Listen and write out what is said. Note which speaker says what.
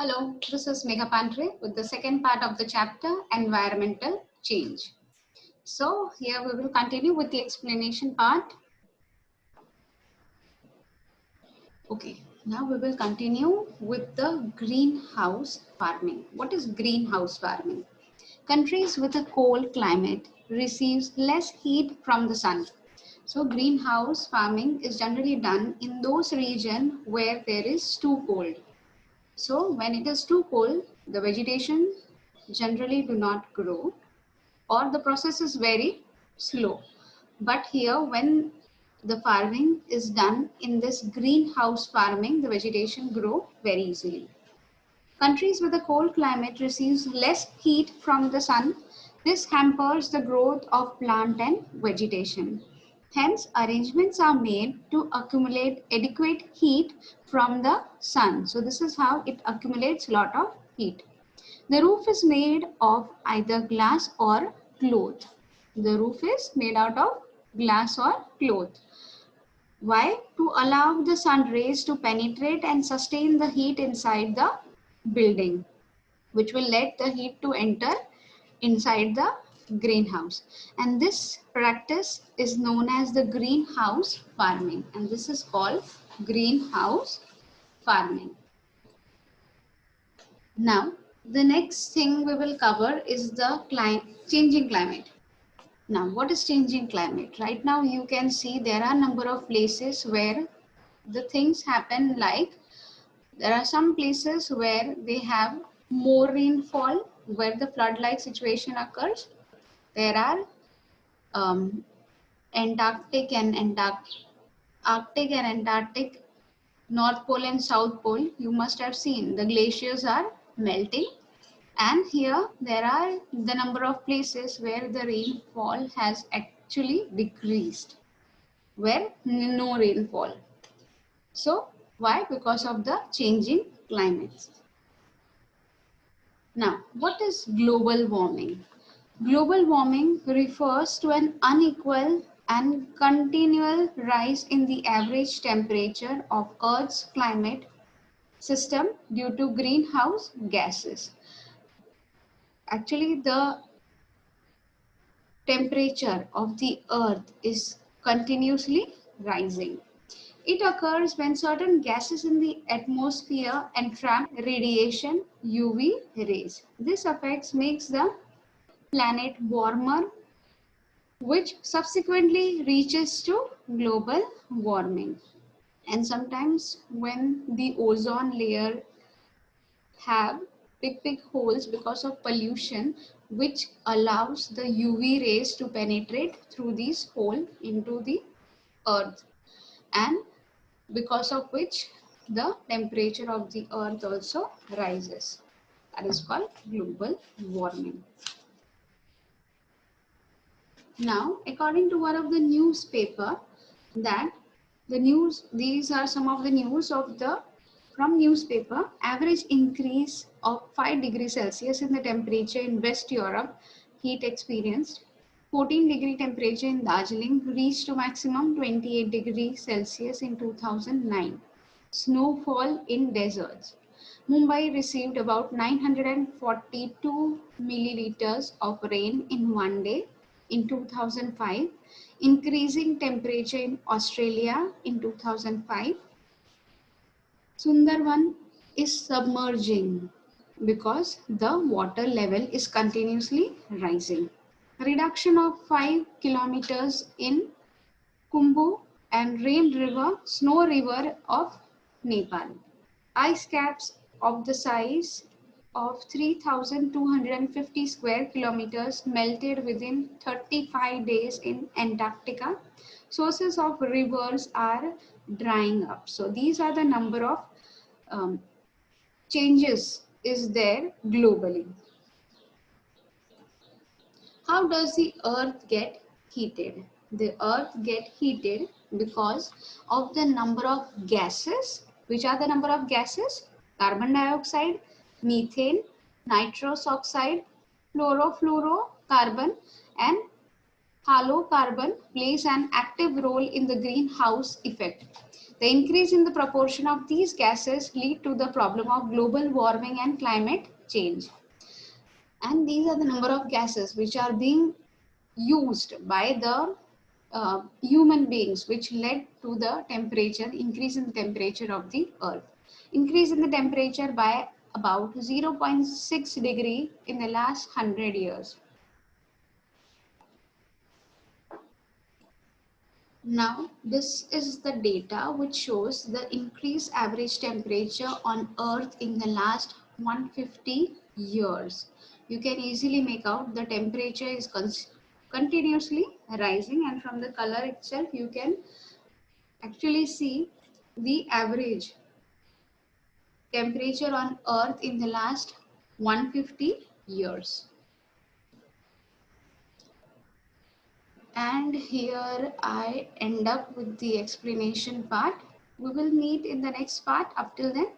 Speaker 1: Hello, this is Megha Pandre with the second part of the chapter, Environmental Change. So here we will continue with the explanation part. Okay, now we will continue with the greenhouse farming. What is greenhouse farming? Countries with a cold climate receives less heat from the sun. So greenhouse farming is generally done in those regions where there is too cold. So when it is too cold, the vegetation generally do not grow or the process is very slow. But here when the farming is done in this greenhouse farming, the vegetation grow very easily. Countries with a cold climate receives less heat from the sun. This hampers the growth of plant and vegetation. Hence, arrangements are made to accumulate adequate heat from the sun. So this is how it accumulates a lot of heat. The roof is made of either glass or cloth. The roof is made out of glass or cloth. Why? To allow the sun rays to penetrate and sustain the heat inside the building, which will let the heat to enter inside the greenhouse. And this practice is known as the greenhouse farming, and this is called greenhouse farming. Now, the next thing we will cover is the changing climate. Now, what is changing climate? Right now, you can see there are a number of places where the things happen like there are some places where they have more rainfall, where the flood-like situation occurs. There are um, Antarctic and Antarctic, North Pole and South Pole. You must have seen the glaciers are melting. And here there are the number of places where the rainfall has actually decreased, where no rainfall. So why? Because of the changing climates. Now, what is global warming? Global warming refers to an unequal and continual rise in the average temperature of Earth's climate system due to greenhouse gases. Actually, the temperature of the earth is continuously rising. It occurs when certain gases in the atmosphere entrap radiation UV rays. This effect makes the planet warmer, which subsequently reaches to global warming. And sometimes when the ozone layer have big holes because of pollution, which allows the UV rays to penetrate through these holes into the earth, and because of which the temperature of the earth also rises. That is called global warming. Now, according to one of the newspaper, that these are some of the news of the from newspaper. Average increase of 5 degrees Celsius in the temperature in West Europe heat experienced. 14-degree temperature in Darjeeling reached to maximum 28 degrees Celsius in 2009. Snowfall in deserts. Mumbai received about 942 milliliters of rain in one day in 2005. Increasing temperature in Australia in 2005. Sundarban is submerging because the water level is continuously rising. Reduction of 5 kilometers in Khumbu and Rain River, Snow River of Nepal. Ice caps of the size of 3,250 square kilometers melted within 35 days in Antarctica. Sources of rivers are drying up. So these are the number of changes is there globally. How does the earth get heated? The earth get heated because of the number of gases. Which are the number of gases? Carbon dioxide, methane, nitrous oxide, chlorofluorocarbon, and halocarbon plays an active role in the greenhouse effect. The increase in the proportion of these gases lead to the problem of global warming and climate change. And these are the number of gases which are being used by the human beings, which led to the temperature, increase in the temperature of the earth. Increase in the temperature by about 0.6 degree in the last 100 years. Now, this is the data which shows the increased average temperature on Earth in the last 150 years. You can easily make out the temperature is continuously rising, and from the color itself you can actually see the average temperature on Earth in the last 150 years. And here I end up with the explanation part. We will meet in the next part. Up till then,